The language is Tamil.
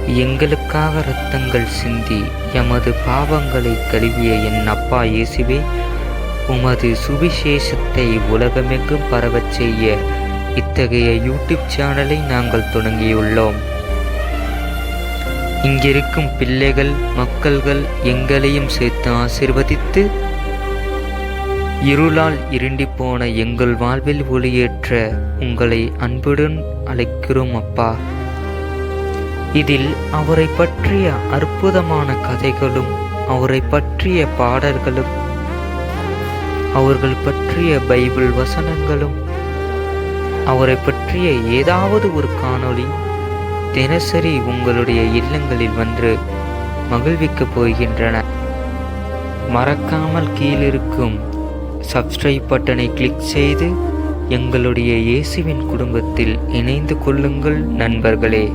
எங்களுக்காக இரத்தங்கள் சிந்தி எமது பாவங்களை கழுவிய என் அப்பா இயேசுவே, உமது சுவிசேஷத்தை உலகமெங்கும் பரவச் செய்ய இத்தகைய யூடியூப் சேனலை நாங்கள் தொடங்கியுள்ளோம். இங்கிருக்கும் பிள்ளைகள், மக்கள்கள் எங்களையும் சேர்த்து ஆசீர்வதித்து இருளால் இருண்டி போன எங்கள் வாழ்வில் ஒளியேற்ற உங்களை அன்புடன் அழைக்கிறோம் அப்பா. இதில் அவரை பற்றிய அற்புதமான கதைகளும், அவரை பற்றிய பாடல்களும், அவர்கள் பற்றிய பைபிள் வசனங்களும், அவரை பற்றிய ஏதாவது ஒரு காணொளி தினசரி உங்களுடைய இல்லங்களில் வந்து மகிழ்விக்கப் போகின்றன. மறக்காமல் கீழிருக்கும் சப்ஸ்கிரைப் பட்டனை கிளிக் செய்து எங்களுடைய இயேசுவின் குடும்பத்தில் இணைந்து கொள்ளுங்கள் நண்பர்களே.